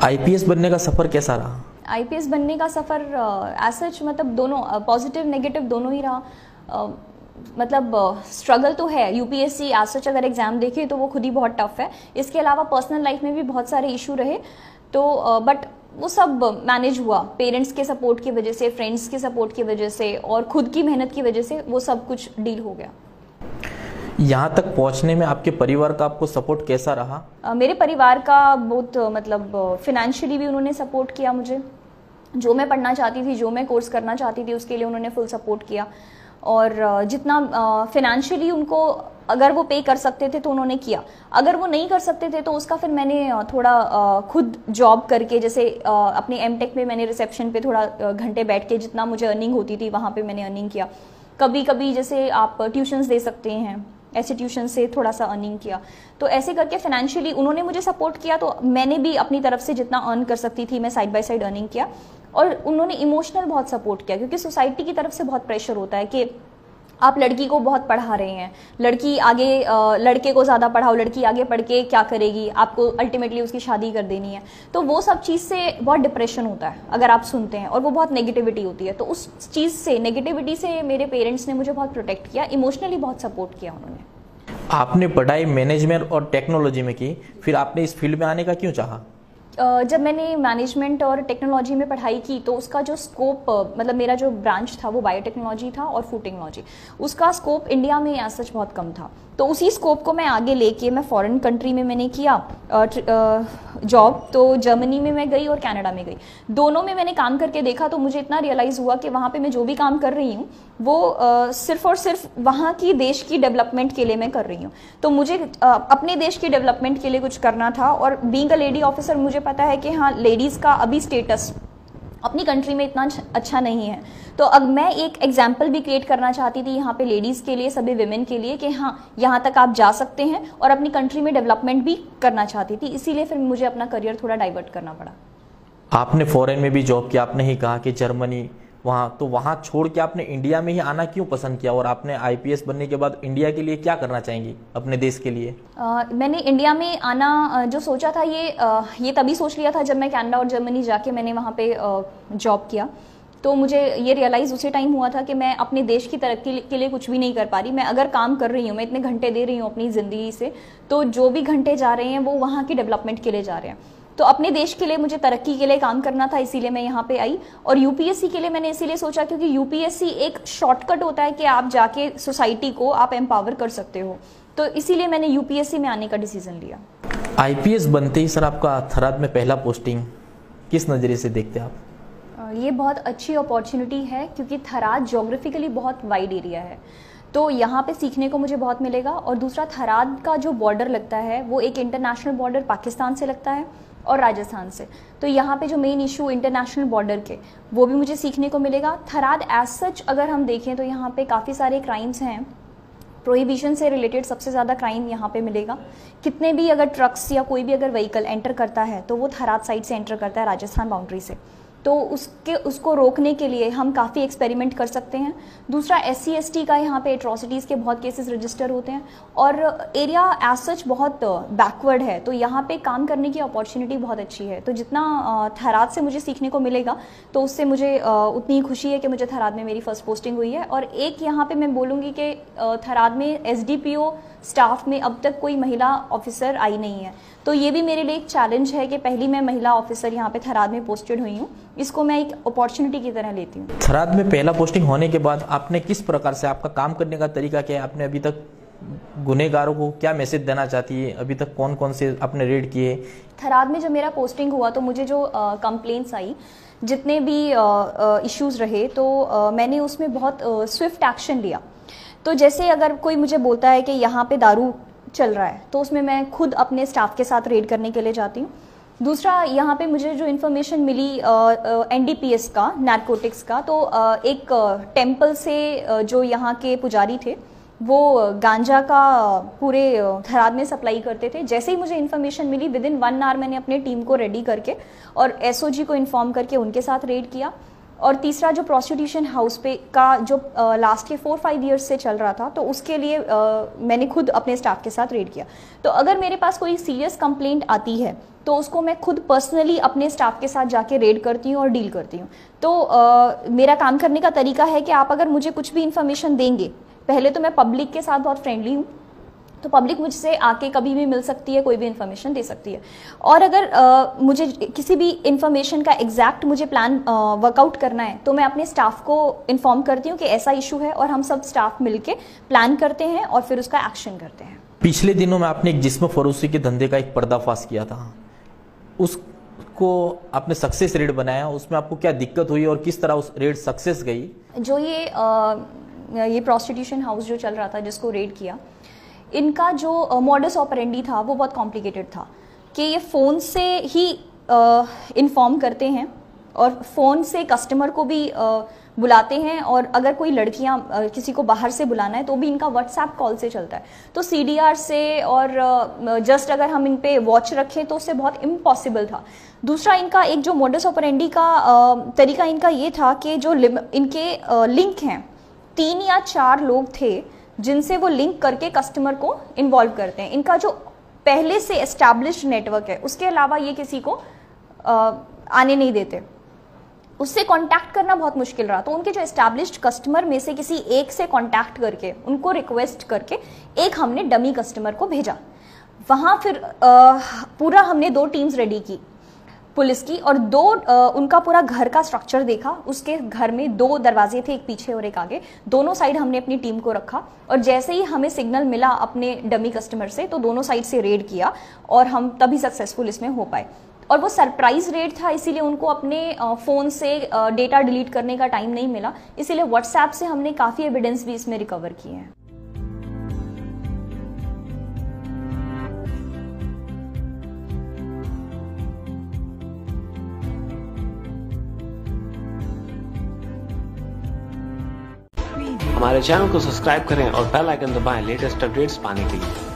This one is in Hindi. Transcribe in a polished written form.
आईपीएस बनने का सफर कैसा रहा? आईपीएस बनने का सफ़र एज सच मतलब दोनों पॉजिटिव नेगेटिव दोनों ही रहा। मतलब स्ट्रगल तो है, यूपीएससी एज सच अगर एग्जाम देखें तो वो खुद ही बहुत टफ है। इसके अलावा पर्सनल लाइफ में भी बहुत सारे इशू रहे, तो बट वो सब मैनेज हुआ पेरेंट्स के सपोर्ट की वजह से, फ्रेंड्स के सपोर्ट की वजह से और खुद की मेहनत की वजह से वो सब कुछ डील हो गया। यहाँ तक पहुँचने में आपके परिवार का आपको सपोर्ट कैसा रहा? मेरे परिवार का बहुत मतलब फिनेंशियली भी उन्होंने सपोर्ट किया मुझे। जो मैं पढ़ना चाहती थी, जो मैं कोर्स करना चाहती थी, उसके लिए उन्होंने फुल सपोर्ट किया। और जितना फिनेंशियली उनको अगर वो पे कर सकते थे तो उन्होंने किया। अगर वो नहीं कर सकते थे तो उसका फिर मैंने थोड़ा खुद जॉब करके, जैसे अपने एमटेक में मैंने रिसेप्शन पे थोड़ा घंटे बैठ के जितना मुझे अर्निंग होती थी वहाँ पे मैंने अर्निंग किया। कभी कभी जैसे आप ट्यूशन्स दे सकते हैं, ऐसे ट्यूशन से थोड़ा सा अर्निंग किया। तो ऐसे करके फाइनेंशियली उन्होंने मुझे सपोर्ट किया, तो मैंने भी अपनी तरफ से जितना अर्न कर सकती थी मैं साइड बाय साइड अर्निंग किया। और उन्होंने इमोशनल बहुत सपोर्ट किया, क्योंकि सोसाइटी की तरफ से बहुत प्रेशर होता है कि आप लड़की को बहुत पढ़ा रहे हैं, लड़की आगे लड़के को ज़्यादा पढ़ाओ, लड़की आगे पढ़ के क्या करेगी, आपको अल्टीमेटली उसकी शादी कर देनी है। तो वो सब चीज़ से बहुत डिप्रेशन होता है अगर आप सुनते हैं, और वो बहुत नेगेटिविटी होती है। तो उस चीज़ से, नेगेटिविटी से मेरे पेरेंट्स ने मुझे बहुत प्रोटेक्ट किया, इमोशनली बहुत सपोर्ट किया उन्होंने। आपने पढ़ाई मैनेजमेंट और टेक्नोलॉजी में की, फिर आपने इस फील्ड में आने का क्यों चाहा? जब मैंने मैनेजमेंट और टेक्नोलॉजी में पढ़ाई की तो उसका जो स्कोप, मतलब मेरा जो ब्रांच था वो बायोटेक्नोलॉजी था और फूड टेक्नोलॉजी, उसका स्कोप इंडिया में एज सच बहुत कम था। तो उसी स्कोप को मैं आगे लेके मैं फॉरेन कंट्री में मैंने किया जॉब। तो जर्मनी में मैं गई और कनाडा में गई, दोनों में मैंने काम करके देखा। तो मुझे इतना रियलाइज़ हुआ कि वहाँ पे मैं जो भी काम कर रही हूँ वो सिर्फ और सिर्फ वहाँ की देश की डेवलपमेंट के लिए मैं कर रही हूँ। तो मुझे अपने देश की डेवलपमेंट के लिए कुछ करना था। और बीइंग अ लेडी ऑफिसर मुझे पता है कि हाँ, लेडीज़ का अभी स्टेटस अपनी कंट्री में इतना अच्छा नहीं है। तो अब मैं एक एग्जाम्पल भी क्रिएट करना चाहती थी यहाँ पे लेडीज़ के लिए, सभी विमेन के लिए, कि हाँ यहाँ तक आप जा सकते हैं, और अपनी कंट्री में डेवलपमेंट भी करना चाहती थी। इसीलिए फिर मुझे अपना करियर थोड़ा डाइवर्ट करना पड़ा। आपने फॉरेन में भी जॉब किया, आपने ही कहा कि जर्मनी, वहाँ तो वहाँ छोड़ के आपने इंडिया में ही आना क्यों पसंद किया? और आपने आईपीएस बनने के बाद इंडिया के लिए क्या करना चाहेंगी अपने देश के लिए? मैंने इंडिया में आना जो सोचा था ये तभी सोच लिया था जब मैं कनाडा और जर्मनी जाके मैंने वहाँ पे जॉब किया। तो मुझे ये रियलाइज़ उसी टाइम हुआ था कि मैं अपने देश की तरक्की के लिए कुछ भी नहीं कर पा रही। मैं अगर काम कर रही हूँ, मैं इतने घंटे दे रही हूँ अपनी ज़िंदगी से, तो जो भी घंटे जा रहे हैं वो वहाँ की डेवलपमेंट के लिए जा रहे हैं। तो अपने देश के लिए मुझे तरक्की के लिए काम करना था, इसीलिए मैं यहाँ पे आई। और यूपीएससी के लिए मैंने इसीलिए सोचा क्योंकि यूपीएससी एक शॉर्टकट होता है कि आप जाके सोसाइटी को आप एम्पावर कर सकते हो। तो इसीलिए मैंने यूपीएससी में आने का डिसीजन लिया। आईपीएस बनते ही सर आपका थराद में पहला पोस्टिंग, किस नज़रिए से देखते हैं आप? ये बहुत अच्छी अपॉर्चुनिटी है क्योंकि थराद जोग्राफिकली बहुत वाइड एरिया है, तो यहाँ पे सीखने को मुझे बहुत मिलेगा। और दूसरा, थराद का जो बॉर्डर लगता है वो एक इंटरनेशनल बॉर्डर पाकिस्तान से लगता है और राजस्थान से। तो यहाँ पे जो मेन इशू इंटरनेशनल बॉर्डर के, वो भी मुझे सीखने को मिलेगा। थराद एज सच अगर हम देखें तो यहाँ पे काफ़ी सारे क्राइम्स हैं, प्रोहिबिशन से रिलेटेड सबसे ज़्यादा क्राइम यहाँ पे मिलेगा। कितने भी अगर ट्रक्स या कोई भी अगर व्हीकल एंटर करता है तो वो थराद साइड से एंटर करता है, राजस्थान बाउंड्री से। तो उसको रोकने के लिए हम काफ़ी एक्सपेरिमेंट कर सकते हैं। दूसरा, SC ST का यहाँ पे एट्रॉसिटीज़ के बहुत केसेस रजिस्टर होते हैं, और एरिया एज सच बहुत बैकवर्ड है, तो यहाँ पे काम करने की अपॉर्चुनिटी बहुत अच्छी है। तो जितना थराद से मुझे सीखने को मिलेगा तो उससे मुझे उतनी ही खुशी है कि मुझे थराद में मेरी फर्स्ट पोस्टिंग हुई है। और एक यहाँ पे मैं बोलूँगी कि थराद में SDPO स्टाफ में अब तक कोई महिला ऑफिसर आई नहीं है। तो ये भी मेरे लिए एक चैलेंज है कि पहली मैं महिला ऑफिसर यहाँ पे थराद में पोस्टेड हुई हूँ। इसको मैं एक अपॉर्चुनिटी की तरह लेती हूँ। थराद में पहला पोस्टिंग होने के बाद आपने किस प्रकार से, आपका काम करने का तरीका क्या है? आपने अभी तक गुनहगारों को क्या मैसेज देना चाहती है? अभी तक कौन कौन से आपने रेड किए? थराद में जब मेरा पोस्टिंग हुआ तो मुझे जो कंप्लेंट्स आई, जितने भी इश्यूज़ रहे, तो मैंने उसमें बहुत स्विफ्ट एक्शन लिया। तो जैसे अगर कोई मुझे बोलता है कि यहाँ पे दारू चल रहा है, तो उसमें मैं खुद अपने स्टाफ के साथ रेड करने के लिए जाती हूँ। दूसरा, यहाँ पे मुझे जो इन्फॉर्मेशन मिली NDPS का, नारकोटिक्स का, तो एक टेम्पल से जो यहाँ के पुजारी थे वो गांजा का पूरे थराद में सप्लाई करते थे। जैसे ही मुझे इन्फॉर्मेशन मिली, विद इन 1 आवर मैंने अपने टीम को रेडी करके और SOG को इन्फॉर्म करके उनके साथ रेड किया। और तीसरा जो प्रोस्टिट्यूशन हाउस पे का जो लास्ट के 4-5 ईयर्स से चल रहा था, तो उसके लिए मैंने खुद अपने स्टाफ के साथ रेड किया। तो अगर मेरे पास कोई सीरियस कंप्लेंट आती है तो उसको मैं खुद पर्सनली अपने स्टाफ के साथ जाके रेड करती हूँ और डील करती हूँ। तो मेरा काम करने का तरीका है कि आप अगर मुझे कुछ भी इन्फॉर्मेशन देंगे, पहले तो मैं पब्लिक के साथ बहुत फ्रेंडली हूँ, तो पब्लिक मुझसे आके कभी भी मिल सकती है, कोई भी इन्फॉर्मेशन दे सकती है। और अगर मुझे किसी भी इन्फॉर्मेशन का एग्जैक्ट मुझे प्लान वर्कआउट करना है तो मैं अपने स्टाफ को इन्फॉर्म करती हूँ कि ऐसा इशू है, और हम सब स्टाफ मिलके प्लान करते हैं और फिर उसका एक्शन करते हैं। पिछले दिनों में आपने एक जिस्म फरोशी के धंधे का एक पर्दाफाश किया था, उसको आपने सक्सेस रेट बनाया, उसमें आपको क्या दिक्कत हुई और किस तरह उस रेट सक्सेस गई? जो ये प्रोस्टिट्यूशन हाउस जो चल रहा था जिसको रेड किया, इनका जो मॉडस ऑपरेंडी था वो बहुत कॉम्प्लिकेटेड था कि ये फ़ोन से ही इन्फॉर्म करते हैं और फ़ोन से कस्टमर को भी बुलाते हैं, और अगर कोई लड़कियां किसी को बाहर से बुलाना है तो भी इनका व्हाट्सएप कॉल से चलता है। तो CDR से और जस्ट अगर हम इन पे वॉच रखें तो उससे बहुत इम्पॉसिबल था। दूसरा, इनका एक जो मॉडस ऑपरेंडी का तरीका इनका ये था कि जो इनके लिंक हैं, 3 या 4 लोग थे जिनसे वो लिंक करके कस्टमर को इन्वॉल्व करते हैं। इनका जो पहले से एस्टैब्लिश्ड नेटवर्क है उसके अलावा ये किसी को आने नहीं देते, उससे कांटेक्ट करना बहुत मुश्किल रहा। तो उनके जो एस्टैब्लिश्ड कस्टमर में से किसी एक से कांटेक्ट करके उनको रिक्वेस्ट करके एक हमने डमी कस्टमर को भेजा। वहाँ फिर पूरा हमने 2 टीम्स रेडी की पुलिस की, और 2 उनका पूरा घर का स्ट्रक्चर देखा। उसके घर में 2 दरवाजे थे, एक पीछे और एक आगे, दोनों साइड हमने अपनी टीम को रखा, और जैसे ही हमें सिग्नल मिला अपने डमी कस्टमर से तो दोनों साइड से रेड किया और हम तभी सक्सेसफुल इसमें हो पाए। और वो सरप्राइज रेड था, इसीलिए उनको अपने फ़ोन से डेटा डिलीट करने का टाइम नहीं मिला, इसीलिए व्हाट्सएप से हमने काफ़ी एविडेंस भी इसमें रिकवर किए हैं। हमारे चैनल को सब्सक्राइब करें और बेल आइकन दबाएं लेटेस्ट अपडेट्स पाने के लिए।